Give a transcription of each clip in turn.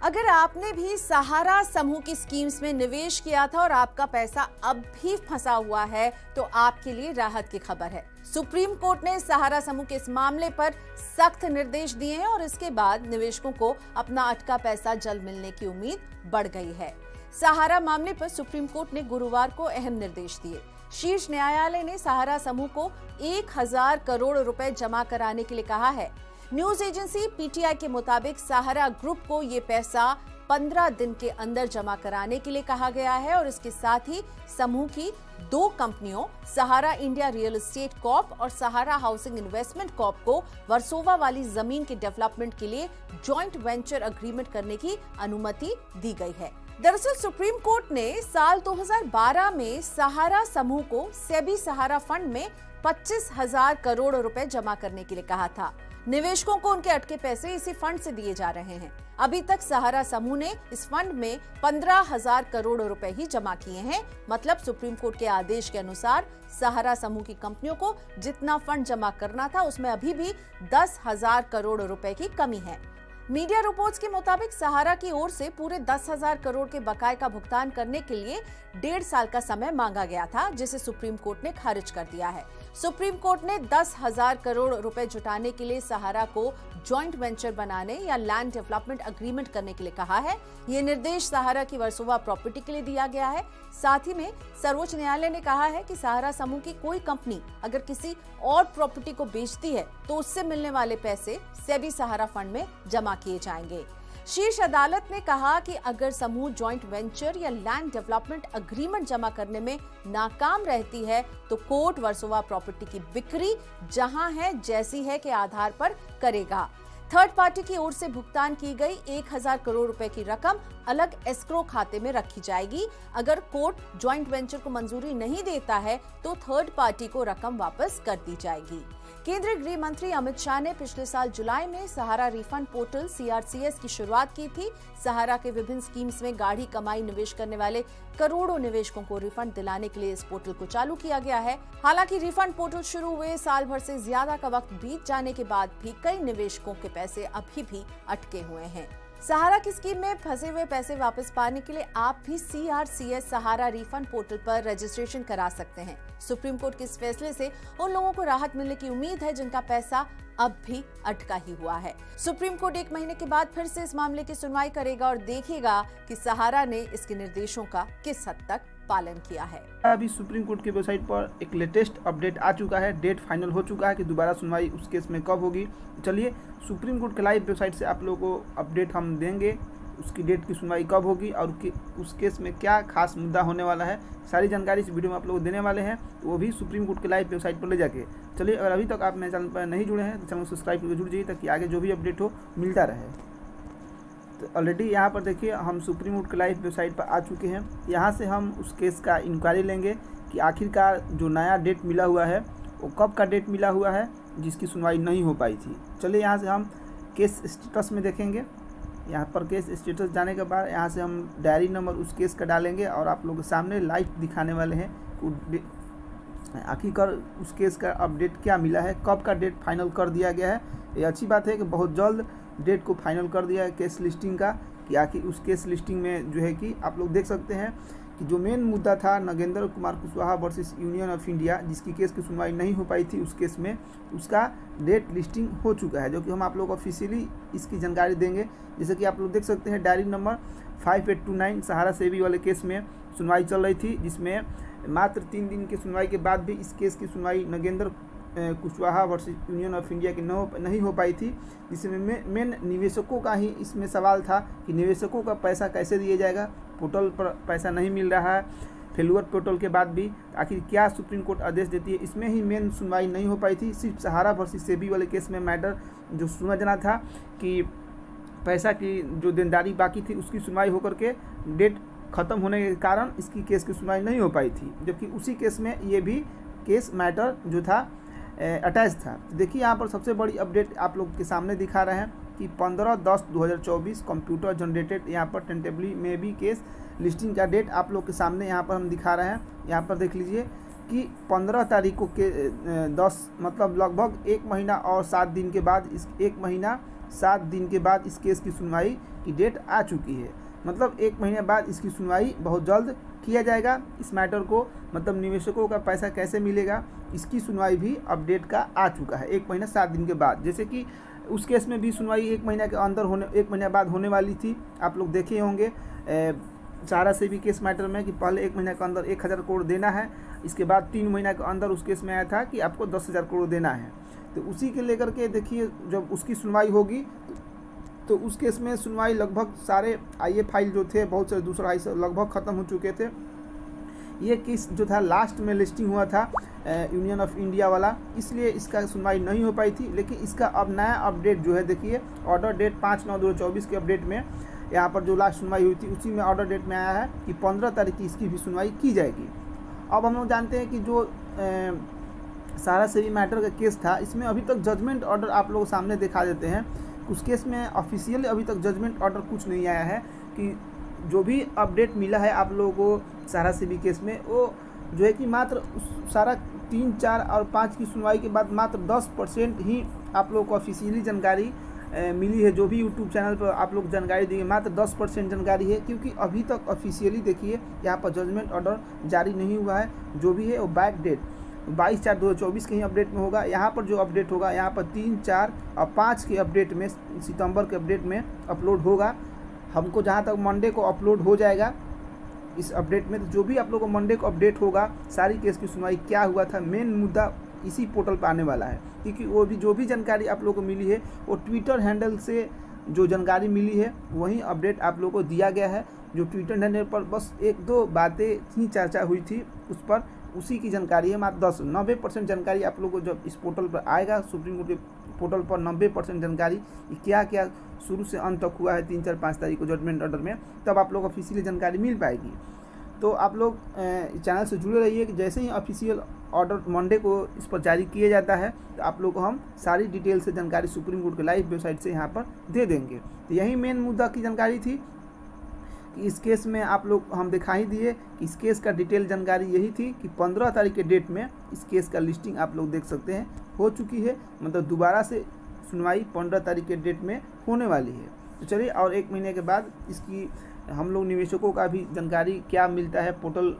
अगर आपने भी सहारा समूह की स्कीम्स में निवेश किया था और आपका पैसा अब भी फंसा हुआ है, तो आपके लिए राहत की खबर है। सुप्रीम कोर्ट ने सहारा समूह के इस मामले पर सख्त निर्देश दिए हैं और इसके बाद निवेशकों को अपना अटका पैसा जल्द मिलने की उम्मीद बढ़ गई है। सहारा मामले पर सुप्रीम कोर्ट ने गुरुवार को अहम निर्देश दिए। शीर्ष न्यायालय ने सहारा समूह को 1000 करोड़ रुपए जमा कराने के लिए कहा है। न्यूज एजेंसी पीटीआई के मुताबिक सहारा ग्रुप को ये पैसा 15 दिन के अंदर जमा कराने के लिए कहा गया है और इसके साथ ही समूह की 2 कंपनियों सहारा इंडिया रियल एस्टेट कॉर्प और सहारा हाउसिंग इन्वेस्टमेंट कॉर्प को वर्सोवा वाली जमीन के डेवलपमेंट के लिए जॉइंट वेंचर एग्रीमेंट करने की अनुमति दी गई है। दरअसल सुप्रीम कोर्ट ने साल 2012 में सहारा समूह को सेबी सहारा फंड में 25,000 करोड़ रुपए जमा करने के लिए कहा था। निवेशकों को उनके अटके पैसे इसी फंड से दिए जा रहे हैं। अभी तक सहारा समूह ने इस फंड में 15,000 करोड़ रुपए ही जमा किए हैं। मतलब सुप्रीम कोर्ट के आदेश के अनुसार सहारा समूह की कंपनियों को जितना फंड जमा करना था उसमें अभी भी 10,000 करोड़ रुपए की कमी है। मीडिया रिपोर्ट्स के मुताबिक सहारा की ओर से पूरे 10,000 करोड़ के बकाये का भुगतान करने के लिए 1.5 साल का समय मांगा गया था, जिसे सुप्रीम कोर्ट ने खारिज कर दिया है। सुप्रीम कोर्ट ने 10,000 करोड़ रुपए जुटाने के लिए सहारा को जॉइंट वेंचर बनाने या लैंड डेवलपमेंट एग्रीमेंट करने के लिए कहा है। ये निर्देश सहारा की वर्सोवा प्रॉपर्टी के लिए दिया गया है। साथ ही में सर्वोच्च न्यायालय ने कहा है कि सहारा समूह की कोई कंपनी अगर किसी और प्रॉपर्टी को बेचती है तो उससे मिलने वाले पैसे सेबी सहारा फंड में जमा किए जाएंगे। शीर्ष अदालत ने कहा कि अगर समूह जॉइंट वेंचर या लैंड डेवलपमेंट एग्रीमेंट जमा करने में नाकाम रहती है तो कोर्ट वर्सोवा प्रॉपर्टी की बिक्री जहां है जैसी है के आधार पर करेगा। थर्ड पार्टी की ओर से भुगतान की गई 1000 करोड़ रुपए की रकम अलग एस्क्रो खाते में रखी जाएगी। अगर कोर्ट जॉइंट वेंचर को मंजूरी नहीं देता है तो थर्ड पार्टी को रकम वापस कर दी जाएगी। केंद्रीय गृह मंत्री अमित शाह ने पिछले साल जुलाई में सहारा रिफंड पोर्टल CRCS की शुरुआत की थी। सहारा के विभिन्न स्कीम्स में गाढ़ी कमाई निवेश करने वाले करोड़ों निवेशकों को रिफंड दिलाने के लिए इस पोर्टल को चालू किया गया है। हालांकि रिफंड पोर्टल शुरू हुए साल भर से ज्यादा का वक्त बीत जाने के बाद भी कई निवेशकों के पैसे अभी भी अटके हुए हैं। सहारा की स्कीम में फंसे हुए पैसे वापस पाने के लिए आप भी CRCS सहारा रिफंड पोर्टल पर रजिस्ट्रेशन करा सकते हैं। सुप्रीम कोर्ट के इस फैसले से उन लोगों को राहत मिलने की उम्मीद है जिनका पैसा अब भी अटका ही हुआ है। सुप्रीम कोर्ट 1 महीने के बाद फिर से इस मामले की सुनवाई करेगा और देखेगा कि सहारा ने इसके निर्देशों का किस हद तक पालन किया है। अभी सुप्रीम कोर्ट की वेबसाइट पर एक लेटेस्ट अपडेट आ चुका है। डेट फाइनल हो चुका है कि दोबारा सुनवाई उस केस में कब होगी। चलिए सुप्रीम कोर्ट के लाइव वेबसाइट से आप लोगों को अपडेट हम देंगे, उसकी डेट की सुनवाई कब होगी और उस केस में क्या खास मुद्दा होने वाला है। सारी जानकारी इस वीडियो में आप लोग को देने वाले हैं, वो भी सुप्रीम कोर्ट के लाइव वेबसाइट पर ले जाके। चलिए अगर अभी तक आप मेरे चैनल पर नहीं जुड़े हैं तो चैनल को सब्सक्राइब करके जुड़ जाइए ताकि आगे जो भी अपडेट हो मिलता रहे। तो ऑलरेडी यहाँ पर देखिए हम सुप्रीम कोर्ट के लाइव वेबसाइट पर आ चुके हैं। यहाँ से हम उस केस का इंक्वायरी लेंगे कि आखिरकार जो नया डेट मिला हुआ है वो कब का डेट मिला हुआ है जिसकी सुनवाई नहीं हो पाई थी। चलिए यहाँ से हम केस स्टेटस में देखेंगे। यहाँ पर केस स्टेटस जाने के बाद यहाँ से हम डायरी नंबर उस केस का डालेंगे और आप लोगों के सामने लाइव दिखाने वाले हैं आखिरकार उस केस का अपडेट क्या मिला है, कब का डेट फाइनल कर दिया गया है। ये अच्छी बात है कि बहुत जल्द डेट को फाइनल कर दिया है केस लिस्टिंग का, कि आखिर उस केस लिस्टिंग में जो है कि आप लोग देख सकते हैं कि जो मेन मुद्दा था Nagendra Kumar Kushwaha versus union of India, जिसकी केस की सुनवाई नहीं हो पाई थी, उस केस में उसका डेट लिस्टिंग हो चुका है, जो कि हम आप लोग को ऑफिशियली इसकी जानकारी देंगे। जैसे कि आप लोग देख सकते हैं डायरी नंबर 5829 सहारा सेबी वाले केस में सुनवाई चल रही थी, जिसमें मात्र 3 दिन की सुनवाई के बाद भी इस केस की सुनवाई Nagendra Kushwaha versus union of India की नहीं हो पाई थी, जिसमें मेन निवेशकों का ही इसमें सवाल था कि निवेशकों का पैसा कैसे दिया जाएगा। पोर्टल पर पैसा नहीं मिल रहा है, फेलुअर पोर्टल के बाद भी आखिर क्या सुप्रीम कोर्ट आदेश देती है, इसमें ही मेन सुनवाई नहीं हो पाई थी। सिर्फ सहारा वर्सेस सेबी वाले केस में मैटर जो सुना जाना था कि पैसा की जो देनदारी बाकी थी उसकी सुनवाई होकर के डेट ख़त्म होने के कारण इसकी केस की सुनवाई नहीं हो पाई थी, जबकि उसी केस में ये भी केस मैटर जो था अटैच था। देखिए यहाँ पर सबसे बड़ी अपडेट आप लोग के सामने दिखा रहे हैं कि 15/10/2024 कंप्यूटर जनरेटेड यहाँ पर टेंटेबली में भी केस लिस्टिंग का डेट आप लोग के सामने यहाँ पर हम दिखा रहे हैं। यहाँ पर देख लीजिए कि 15 तारीख को के 10 मतलब लगभग 1 महीना और 7 दिन के बाद इस 1 महीना 7 दिन के बाद इस केस की सुनवाई की डेट आ चुकी है। मतलब 1 महीने बाद इसकी सुनवाई बहुत जल्द किया जाएगा। इस मैटर को मतलब निवेशकों का पैसा कैसे मिलेगा इसकी सुनवाई भी अपडेट का आ चुका है 1 महीना 7 दिन के बाद। जैसे कि उस केस में भी सुनवाई 1 महीने के अंदर 1 महीने बाद होने वाली थी। आप लोग देखे होंगे सहारा से भी केस मैटर में कि पहले 1 महीने के अंदर 1000 करोड़ देना है, इसके बाद 3 महीना के अंदर उस केस में आया था कि आपको 10,000 करोड़ देना है। तो उसी के लेकर के देखिए जब उसकी सुनवाई होगी तो उस केस में सुनवाई लगभग सारे आईए फाइल जो थे बहुत सारे दूसरा लगभग ख़त्म हो चुके थे। ये केस जो था लास्ट में लिस्टिंग हुआ था यूनियन ऑफ इंडिया वाला, इसलिए इसका सुनवाई नहीं हो पाई थी। लेकिन इसका अब नया अपडेट जो है देखिए ऑर्डर डेट 5/9/2024 के अपडेट में यहाँ पर जो लास्ट सुनवाई हुई थी उसी में ऑर्डर डेट में आया है कि 15 तारीख की इसकी भी सुनवाई की जाएगी। अब हम लोग जानते हैं कि जो सहारा से भी मैटर का केस था इसमें अभी तक जजमेंट ऑर्डर आप लोग सामने दिखा देते हैं। उस केस में ऑफिशियली अभी तक जजमेंट ऑर्डर कुछ नहीं आया है कि जो भी अपडेट मिला है आप लोगों को सहारा से भी केस में वो जो है कि मात्र सारा 3, 4 और 5 की सुनवाई के बाद मात्र 10% ही आप लोगों को ऑफिशियली जानकारी मिली है। जो भी यूट्यूब चैनल पर आप लोग जानकारी दिए मात्र 10% जानकारी है, क्योंकि अभी तक ऑफिशियली देखिए यहाँ पर जजमेंट ऑर्डर जारी नहीं हुआ है। जो भी है वो बैक डेट 22/4/2024 के ही अपडेट में होगा। यहाँ पर जो अपडेट होगा यहाँ पर 3, 4 और 5 के अपडेट में सितंबर के अपडेट में अपलोड होगा। हमको जहाँ तक मंडे को अपलोड हो जाएगा इस अपडेट में, तो जो भी आप लोगों को मंडे को अपडेट होगा सारी केस की सुनवाई क्या हुआ था मेन मुद्दा इसी पोर्टल पर आने वाला है। क्योंकि वो भी जो भी जानकारी आप लोगों को मिली है वो ट्विटर हैंडल से जो जानकारी मिली है वही अपडेट आप लोगों को दिया गया है। जो ट्विटर हैंडल पर बस 1-2 बातें ही चर्चा हुई थी उस पर उसी की जानकारी है। मात्र 90% जानकारी आप लोगों को जब इस पोर्टल पर आएगा सुप्रीम कोर्ट के पोर्टल पर 90% जानकारी क्या क्या शुरू से अंत तक हुआ है 3, 4, 5 तारीख को जजमेंट ऑर्डर में, तब आप लोग ऑफिशियली जानकारी मिल पाएगी। तो आप लोग चैनल से जुड़े रहिए कि जैसे ही ऑफिशियल ऑर्डर मंडे को इस पर जारी किया जाता है तो आप लोग को हम सारी डिटेल से जानकारी सुप्रीम कोर्ट के लाइव वेबसाइट से यहाँ पर दे देंगे। तो यही मेन मुद्दा की जानकारी थी कि इस केस में आप लोग हम दिखा ही दिए कि इस केस का डिटेल जानकारी यही थी कि 15 तारीख के डेट में इस केस का लिस्टिंग आप लोग देख सकते हैं हो चुकी है। मतलब दोबारा से सुनवाई 15 तारीख के डेट में होने वाली है। तो चलिए और 1 महीने के बाद इसकी हम लोग निवेशकों का भी जानकारी क्या मिलता है पोर्टल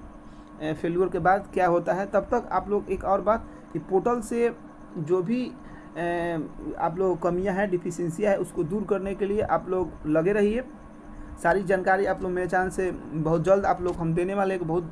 फेल्यूर के बाद क्या होता है। तब तक आप लोग एक और बात कि पोर्टल से जो भी आप लोग कमियां हैं डिफिशियंसियाँ है उसको दूर करने के लिए आप लोग लगे रहिए। सारी जानकारी आप लोग मेरे चैनल से बहुत जल्द आप लोग हम देने वाले एक बहुत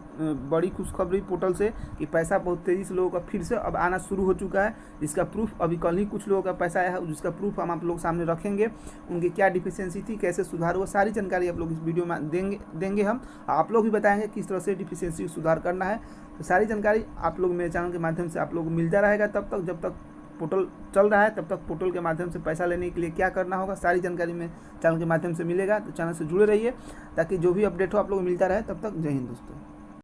बड़ी खुशखबरी पोर्टल से कि पैसा बहुत तेज़ी से लोगों का फिर से अब आना शुरू हो चुका है, जिसका प्रूफ अभी कल ही कुछ लोगों का पैसा आया है जिसका प्रूफ हम आप लोग सामने रखेंगे। उनकी क्या डिफिशियंसी थी, कैसे सुधार हुआ, सारी जानकारी आप लोग इस वीडियो में देंगे हम। आप लोग भी बताएंगे किस तरह से डिफिशियंसी सुधार करना है। तो सारी जानकारी आप लोग मेरे चैनल के माध्यम से आप लोग को मिलता रहेगा। तब तक जब तक पोर्टल चल रहा है तब तक पोर्टल के माध्यम से पैसा लेने के लिए क्या करना होगा सारी जानकारी में चैनल के माध्यम से मिलेगा। तो चैनल से जुड़े रहिए ताकि जो भी अपडेट हो आप लोग को मिलता रहे। तब तक जय हिंद दोस्तों।